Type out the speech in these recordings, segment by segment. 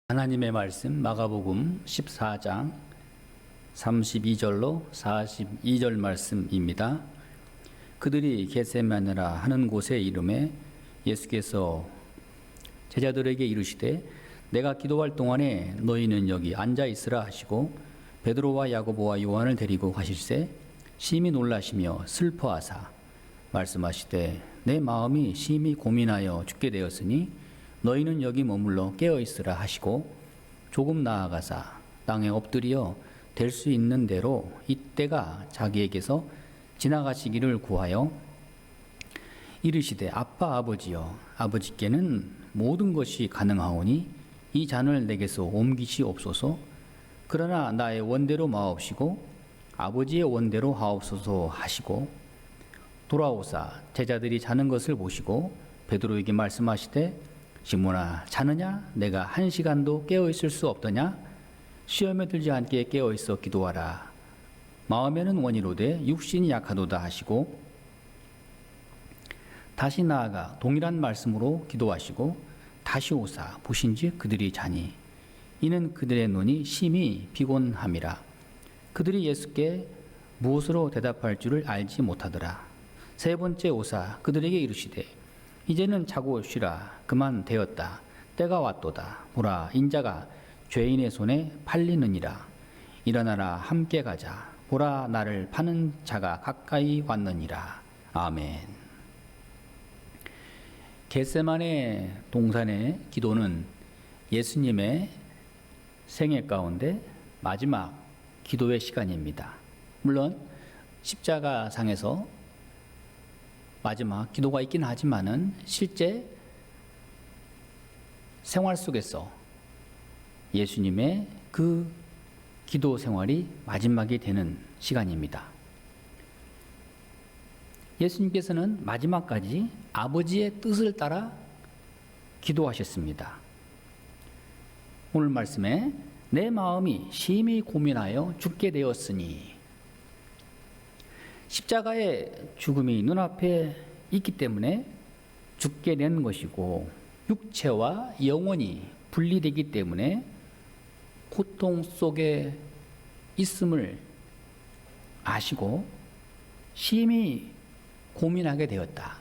하나님의 말씀 마가복음 14장 32절로 42절 말씀입니다. 그들이 겟세마네라 하는 곳에 이름에 예수께서 제자들에게 이르시되 내가 기도할 동안에 너희는 여기 앉아 있으라 하시고 베드로와 야고보와 요한을 데리고 가실새 심히 놀라시며 슬퍼하사 말씀하시되 내 마음이 심히 고민하여 죽게 되었으니 너희는 여기 머물러 깨어 있으라 하시고 조금 나아가사 땅에 엎드려 될 수 있는 대로 이때가 자기에게서 지나가시기를 구하여 이르시되 아빠 아버지여 아버지께는 모든 것이 가능하오니 이 잔을 내게서 옮기시옵소서. 그러나 나의 원대로 마옵시고 아버지의 원대로 하옵소서 하시고 돌아오사 제자들이 자는 것을 보시고 베드로에게 말씀하시되 시몬아 자느냐? 내가 1시간도 깨어있을 수 없더냐? 시험에 들지 않게 깨어있어 기도하라. 마음에는 원이로되 육신이 약하도다 하시고 다시 나아가 동일한 말씀으로 기도하시고 다시 오사 보신즉 그들이 자니 이는 그들의 눈이 심히 피곤함이라. 그들이 예수께 무엇으로 대답할 줄을 알지 못하더라. 세 번째 오사 그들에게 이르시되 이제는 자고 쉬라. 그만 되었다. 때가 왔도다. 보라 인자가 죄인의 손에 팔리느니라. 일어나라 함께 가자. 보라 나를 파는 자가 가까이 왔느니라. 아멘. 겟세마네 동산의 기도는 예수님의 생애 가운데 마지막 기도의 시간입니다. 물론 십자가상에서 마지막 기도가 있긴 하지만은 실제 생활 속에서 예수님의 그 기도 생활이 마지막이 되는 시간입니다. 예수님께서는 마지막까지 아버지의 뜻을 따라 기도하셨습니다. 오늘 말씀에 내 마음이 심히 고민하여 죽게 되었으니 십자가의 죽음이 눈앞에 있기 때문에 죽게 된 것이고 육체와 영혼이 분리되기 때문에 고통 속에 있음을 아시고 심히 고민하게 되었다.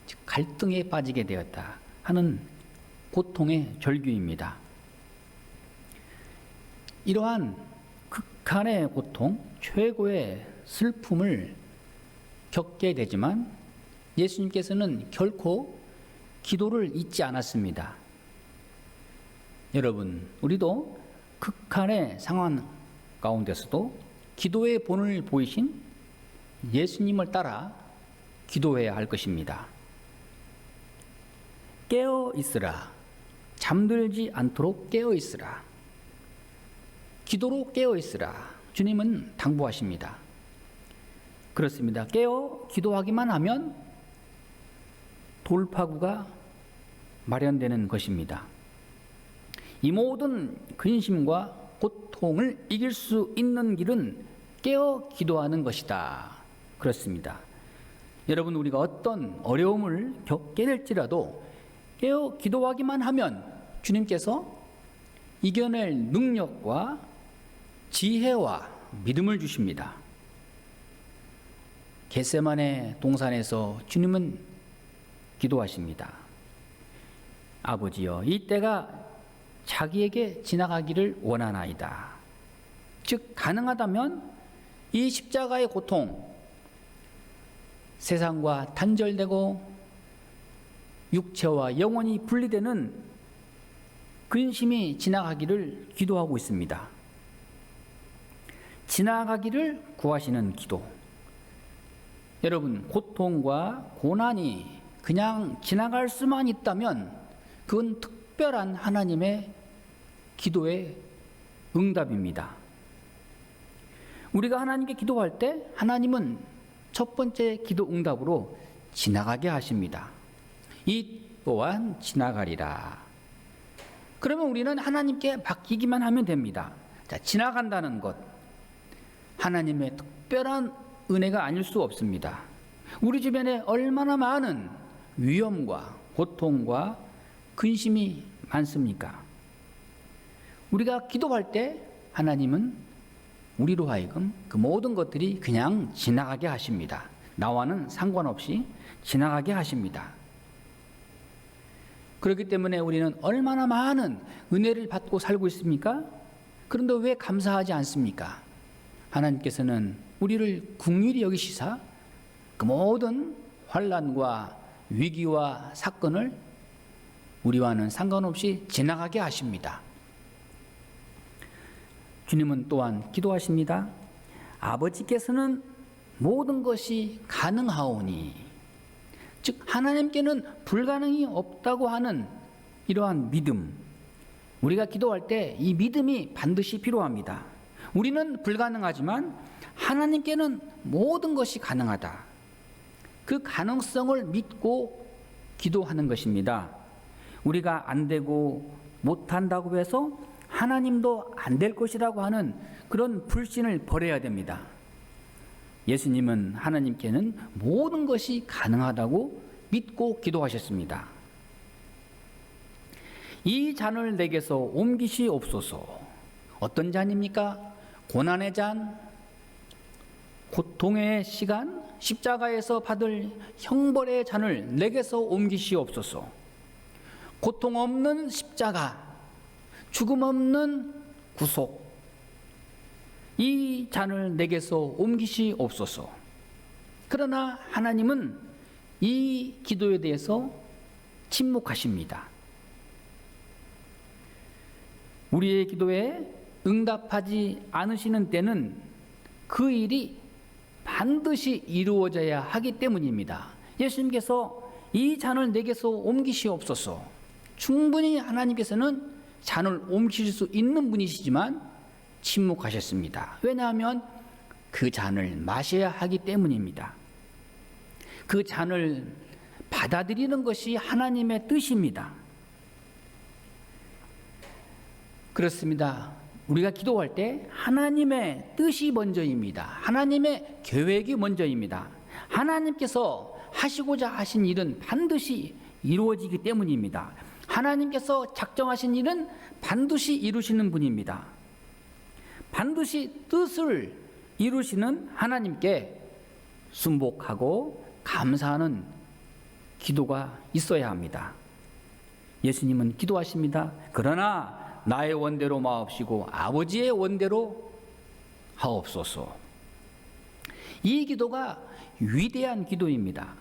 즉 갈등에 빠지게 되었다 하는 고통의 절규입니다. 이러한 극한의 고통, 최고의 슬픔을 겪게 되지만 예수님께서는 결코 기도를 잊지 않았습니다. 여러분, 우리도 극한의 상황 가운데서도 기도의 본을 보이신 예수님을 따라 기도해야 할 것입니다. 깨어 있으라. 잠들지 않도록 깨어 있으라. 기도로 깨어 있으라. 주님은 당부하십니다. 그렇습니다. 깨어 기도하기만 하면 돌파구가 마련되는 것입니다. 이 모든 근심과 고통을 이길 수 있는 길은 깨어 기도하는 것이다. 그렇습니다. 여러분, 우리가 어떤 어려움을 겪게 될지라도 깨어 기도하기만 하면 주님께서 이겨낼 능력과 지혜와 믿음을 주십니다. 겟세마네 동산에서 주님은 기도하십니다. 아버지여, 이 때가 자기에게 지나가기를 원하나이다. 즉 가능하다면 이 십자가의 고통, 세상과 단절되고 육체와 영혼이 분리되는 근심이 지나가기를 기도하고 있습니다. 지나가기를 구하시는 기도. 여러분, 고통과 고난이 그냥 지나갈 수만 있다면 그건 특별한 하나님의 기도의 응답입니다. 우리가 하나님께 기도할 때 하나님은 첫 번째 기도 응답으로 지나가게 하십니다. 이 또한 지나가리라. 그러면 우리는 하나님께 맡기기만 하면 됩니다. 자, 지나간다는 것, 하나님의 특별한 은혜가 아닐 수 없습니다. 우리 주변에 얼마나 많은 위험과 고통과 근심이 많습니까? 우리가 기도할 때 하나님은 우리로 하여금 그 모든 것들이 그냥 지나가게 하십니다. 나와는 상관없이 지나가게 하십니다. 그렇기 때문에 우리는 얼마나 많은 은혜를 받고 살고 있습니까? 그런데 왜 감사하지 않습니까? 하나님께서는 우리를 긍휼히 여기시사 그 모든 환난과 위기와 사건을 우리와는 상관없이 지나가게 하십니다. 주님은 또한 기도하십니다. 아버지께서는 모든 것이 가능하오니, 즉 하나님께는 불가능이 없다고 하는 이러한 믿음, 우리가 기도할 때 이 믿음이 반드시 필요합니다. 우리는 불가능하지만 하나님께는 모든 것이 가능하다. 그 가능성을 믿고 기도하는 것입니다. 우리가 안 되고 못한다고 해서 하나님도 안 될 것이라고 하는 그런 불신을 버려야 됩니다. 예수님은 하나님께는 모든 것이 가능하다고 믿고 기도하셨습니다. 이 잔을 내게서 옮기시옵소서. 어떤 잔입니까? 고난의 잔, 고통의 시간, 십자가에서 받을 형벌의 잔을 내게서 옮기시옵소서. 고통 없는 십자가, 죽음 없는 구속, 이 잔을 내게서 옮기시옵소서. 그러나 하나님은 이 기도에 대해서 침묵하십니다. 우리의 기도에 응답하지 않으시는 때는 그 일이 반드시 이루어져야 하기 때문입니다. 예수님께서 이 잔을 내게서 옮기시옵소서. 충분히 하나님께서는 잔을 옮기실 수 있는 분이시지만 침묵하셨습니다. 왜냐하면 그 잔을 마셔야 하기 때문입니다. 그 잔을 받아들이는 것이 하나님의 뜻입니다. 그렇습니다. 우리가 기도할 때 하나님의 뜻이 먼저입니다. 하나님의 계획이 먼저입니다. 하나님께서 하시고자 하신 일은 반드시 이루어지기 때문입니다. 하나님께서 작정하신 일은 반드시 이루시는 분입니다. 반드시 뜻을 이루시는 하나님께 순복하고 감사하는 기도가 있어야 합니다. 예수님은 기도하십니다. 그러나 나의 원대로 마옵시고 아버지의 원대로 하옵소서. 이 기도가 위대한 기도입니다.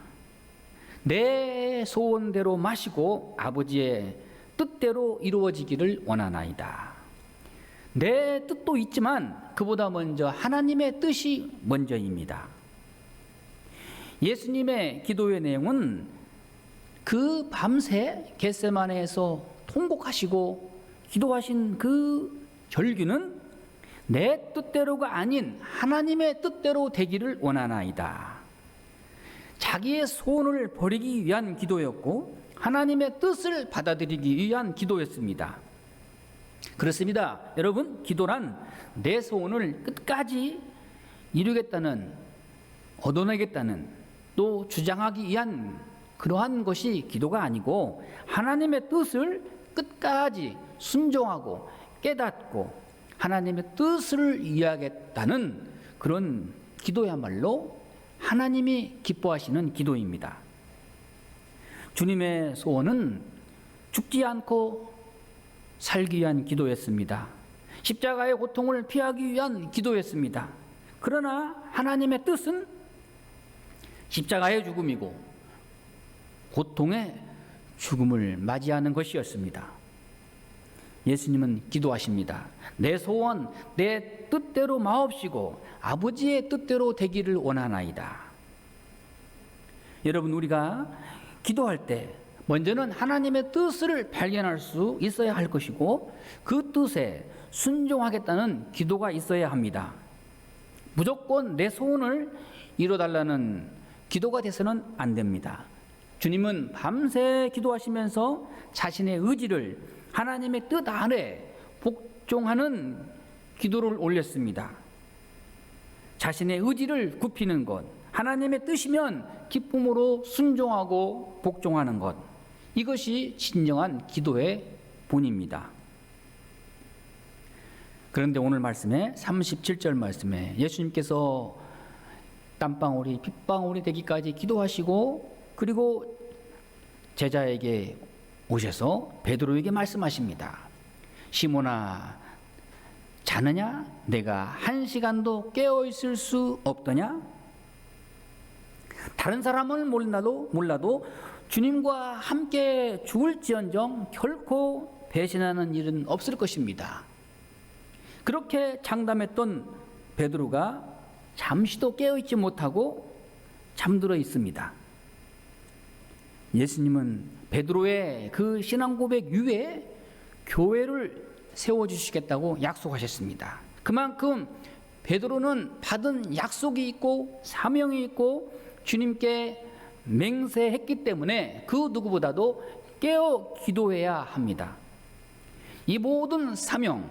내 소원대로 마시고 아버지의 뜻대로 이루어지기를 원하나이다. 내 뜻도 있지만 그보다 먼저 하나님의 뜻이 먼저입니다. 예수님의 기도의 내용은 그 밤새 겟세마네에서 통곡하시고 기도하신 그 결규는 내 뜻대로가 아닌 하나님의 뜻대로 되기를 원하나이다. 자기의 소원을 버리기 위한 기도였고 하나님의 뜻을 받아들이기 위한 기도였습니다. 그렇습니다. 여러분, 기도란 내 소원을 끝까지 이루겠다는, 얻어내겠다는, 또 주장하기 위한 그러한 것이 기도가 아니고 하나님의 뜻을 끝까지 순종하고 깨닫고 하나님의 뜻을 이해하겠다는 그런 기도야말로 하나님이 기뻐하시는 기도입니다. 주님의 소원은 죽지 않고 살기 위한 기도였습니다. 십자가의 고통을 피하기 위한 기도였습니다. 그러나 하나님의 뜻은 십자가의 죽음이고 고통의 죽음을 맞이하는 것이었습니다. 예수님은 기도하십니다. 내 소원, 내 뜻대로 마옵시고 아버지의 뜻대로 되기를 원하나이다. 여러분, 우리가 기도할 때 먼저는 하나님의 뜻을 발견할 수 있어야 할 것이고 그 뜻에 순종하겠다는 기도가 있어야 합니다. 무조건 내 소원을 이뤄달라는 기도가 돼서는 안 됩니다. 주님은 밤새 기도하시면서 자신의 의지를 하나님의 뜻 아래 복종하는 기도를 올렸습니다. 자신의 의지를 굽히는 것, 하나님의 뜻이면 기쁨으로 순종하고 복종하는 것, 이것이 진정한 기도의 본입니다. 그런데 오늘 말씀에 37절 말씀에 예수님께서 땀방울이 핏방울이 되기까지 기도하시고 그리고 제자에게 오셔서 베드로에게 말씀하십니다. 시몬아, 자느냐? 내가 1시간도 깨어 있을 수 없더냐? 다른 사람은 몰라도 주님과 함께 죽을지언정 결코 배신하는 일은 없을 것입니다. 그렇게 장담했던 베드로가 잠시도 깨어있지 못하고 잠들어 있습니다. 예수님은 베드로의 그 신앙 고백 위에 교회를 세워주시겠다고 약속하셨습니다. 그만큼 베드로는 받은 약속이 있고 사명이 있고 주님께 맹세했기 때문에 그 누구보다도 깨어 기도해야 합니다. 이 모든 사명,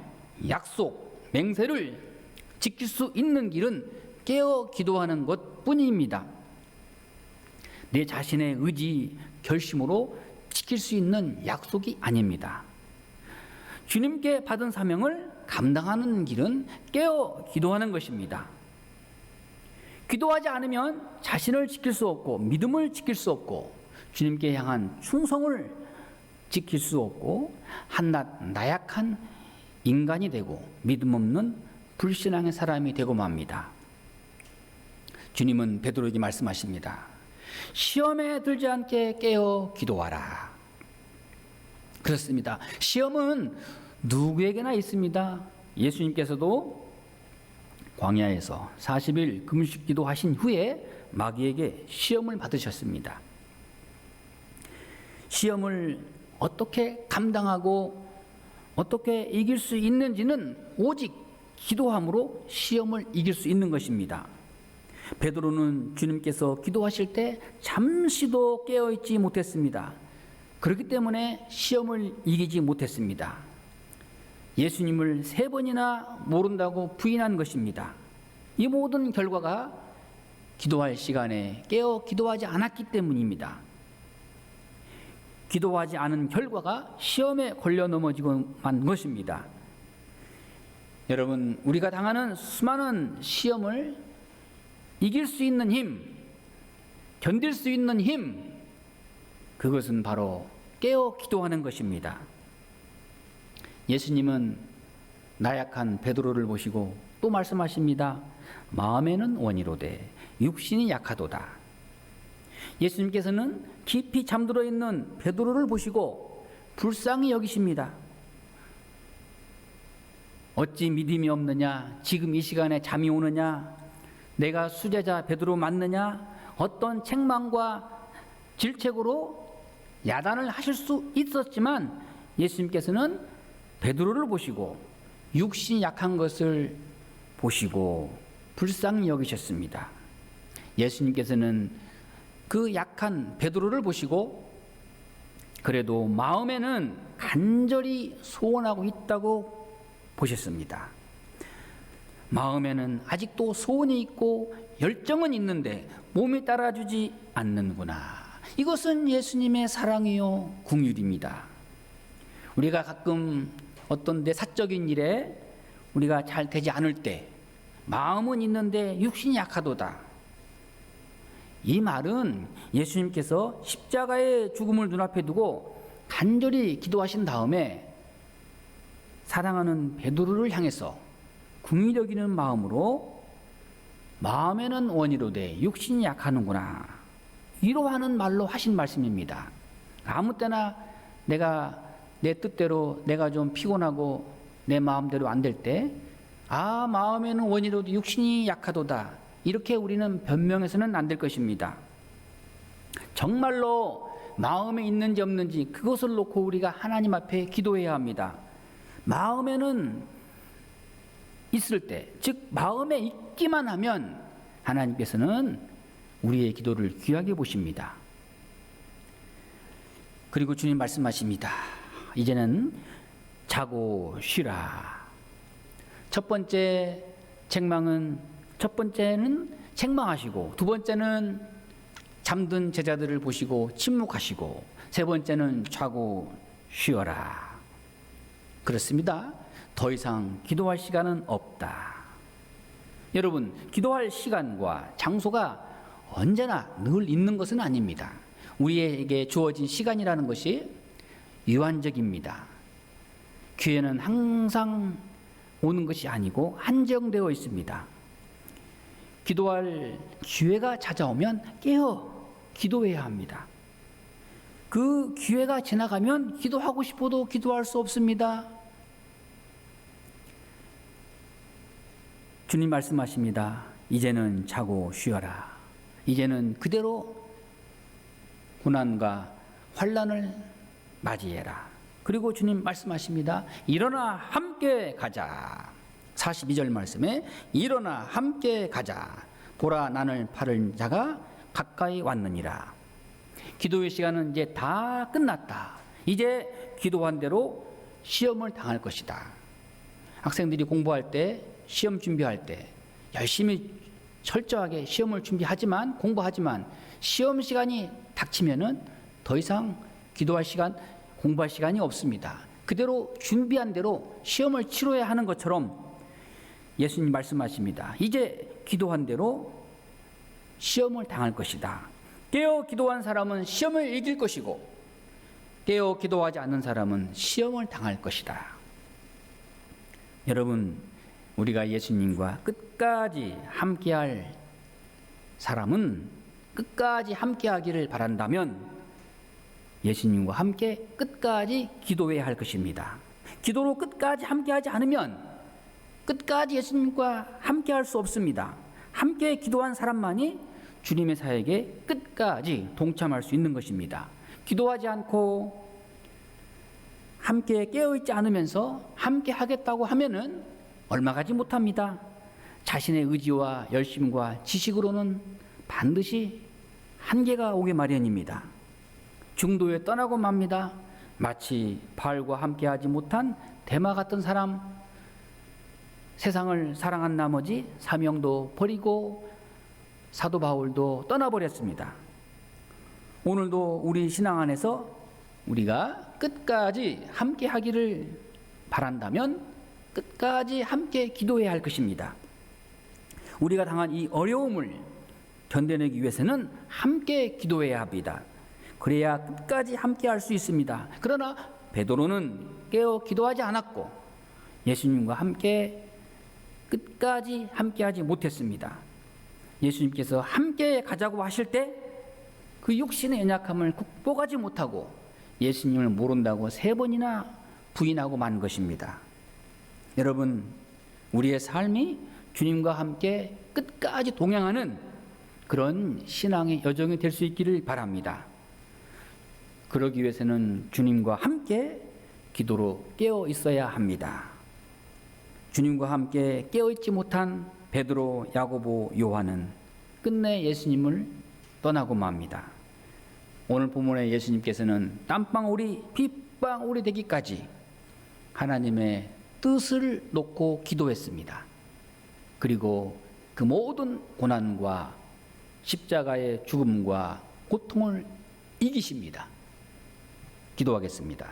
약속, 맹세를 지킬 수 있는 길은 깨어 기도하는 것 뿐입니다. 내 자신의 의지, 결심으로 지킬 수 있는 약속이 아닙니다. 주님께 받은 사명을 감당하는 길은 깨어 기도하는 것입니다. 기도하지 않으면 자신을 지킬 수 없고 믿음을 지킬 수 없고 주님께 향한 충성을 지킬 수 없고 한낱 나약한 인간이 되고 믿음 없는 불신앙의 사람이 되고 맙니다. 주님은 베드로에게 말씀하십니다. 시험에 들지 않게 깨어 기도하라. 그렇습니다. 시험은 누구에게나 있습니다. 예수님께서도 광야에서 40일 금식 기도하신 후에 마귀에게 시험을 받으셨습니다. 시험을 어떻게 감당하고 어떻게 이길 수 있는지는 오직 기도함으로 시험을 이길 수 있는 것입니다. 베드로는 주님께서 기도하실 때 잠시도 깨어있지 못했습니다. 그렇기 때문에 시험을 이기지 못했습니다. 예수님을 3번이나 모른다고 부인한 것입니다. 이 모든 결과가 기도할 시간에 깨어 기도하지 않았기 때문입니다. 기도하지 않은 결과가 시험에 걸려 넘어지고 만 것입니다. 여러분, 우리가 당하는 수많은 시험을 이길 수 있는 힘, 견딜 수 있는 힘, 그것은 바로 깨어 기도하는 것입니다. 예수님은 나약한 베드로를 보시고 또 말씀하십니다. 마음에는 원이로되 육신이 약하도다. 예수님께서는 깊이 잠들어 있는 베드로를 보시고 불쌍히 여기십니다. 어찌 믿음이 없느냐? 지금 이 시간에 잠이 오느냐? 내가 수제자 베드로 맞느냐? 어떤 책망과 질책으로 야단을 하실 수 있었지만 예수님께서는 베드로를 보시고 육신이 약한 것을 보시고 불쌍히 여기셨습니다. 예수님께서는 그 약한 베드로를 보시고 그래도 마음에는 간절히 소원하고 있다고 보셨습니다. 마음에는 아직도 소원이 있고 열정은 있는데 몸이 따라주지 않는구나. 이것은 예수님의 사랑이요 긍휼입니다. 우리가 가끔 어떤 내 사적인 일에 우리가 잘 되지 않을 때 마음은 있는데 육신이 약하도다. 이 말은 예수님께서 십자가의 죽음을 눈앞에 두고 간절히 기도하신 다음에 사랑하는 베드로를 향해서 긍휼히 여기는 마음으로 마음에는 원이로되 육신이 약하는구나, 위로하는 말로 하신 말씀입니다. 아무 때나 내가 내 뜻대로 내가 좀 피곤하고 내 마음대로 안 될 때 마음에는 원이로되 육신이 약하도다, 이렇게 우리는 변명해서는 안 될 것입니다. 정말로 마음에 있는지 없는지 그것을 놓고 우리가 하나님 앞에 기도해야 합니다. 마음에는 있을 때, 즉 마음에 있기만 하면 하나님께서는 우리의 기도를 귀하게 보십니다. 그리고 주님 말씀하십니다. 이제는 자고 쉬라. 첫 번째는 책망하시고, 두 번째는 잠든 제자들을 보시고 침묵하시고, 세 번째는 자고 쉬어라. 그렇습니다. 더 이상 기도할 시간은 없다. 여러분, 기도할 시간과 장소가 언제나 늘 있는 것은 아닙니다. 우리에게 주어진 시간이라는 것이 유한적입니다. 기회는 항상 오는 것이 아니고 한정되어 있습니다. 기도할 기회가 찾아오면 깨어 기도해야 합니다. 그 기회가 지나가면 기도하고 싶어도 기도할 수 없습니다. 주님 말씀하십니다. 이제는 자고 쉬어라. 이제는 그대로 고난과 환난을 맞이해라. 그리고 주님 말씀하십니다. 일어나 함께 가자. 42절 말씀에 일어나 함께 가자. 보라 나를 팔을 자가 가까이 왔느니라. 기도의 시간은 이제 다 끝났다. 이제 기도한 대로 시험을 당할 것이다. 학생들이 공부할 때, 시험 준비할 때 열심히 철저하게 시험을 준비하지만, 공부하지만 시험 시간이 닥치면은 더 이상 기도할 시간, 공부할 시간이 없습니다. 그대로 준비한 대로 시험을 치러야 하는 것처럼 예수님 말씀하십니다. 이제 기도한 대로 시험을 당할 것이다. 깨어 기도한 사람은 시험을 이길 것이고 깨어 기도하지 않는 사람은 시험을 당할 것이다. 여러분, 우리가 예수님과 끝까지 함께할 사람은 끝까지 함께하기를 바란다면 예수님과 함께 끝까지 기도해야 할 것입니다. 기도로 끝까지 함께하지 않으면 끝까지 예수님과 함께할 수 없습니다. 함께 기도한 사람만이 주님의 사역에 끝까지 동참할 수 있는 것입니다. 기도하지 않고 함께 깨어있지 않으면서 함께 하겠다고 하면은 얼마 가지 못합니다. 자신의 의지와 열심과 지식으로는 반드시 한계가 오기 마련입니다. 중도에 떠나고 맙니다. 마치 바울과 함께하지 못한 데마 같은 사람, 세상을 사랑한 나머지 사명도 버리고 사도 바울도 떠나버렸습니다. 오늘도 우리 신앙 안에서 우리가 끝까지 함께 하기를 바란다면 끝까지 함께 기도해야 할 것입니다. 우리가 당한 이 어려움을 견뎌내기 위해서는 함께 기도해야 합니다. 그래야 끝까지 함께 할 수 있습니다. 그러나 베드로는 깨어 기도하지 않았고 예수님과 함께 끝까지 함께하지 못했습니다. 예수님께서 함께 가자고 하실 때 그 육신의 연약함을 극복하지 못하고 예수님을 모른다고 3번이나 부인하고 만 것입니다. 여러분, 우리의 삶이 주님과 함께 끝까지 동행하는 그런 신앙의 여정이 될 수 있기를 바랍니다. 그러기 위해서는 주님과 함께 기도로 깨어 있어야 합니다. 주님과 함께 깨어 있지 못한 베드로, 야고보, 요한은 끝내 예수님을 떠나고 맙니다. 오늘 본문에 예수님께서는 땀방울이 빗방울이 되기까지 하나님의 뜻을 놓고 기도했습니다. 그리고 그 모든 고난과 십자가의 죽음과 고통을 이기십니다. 기도하겠습니다.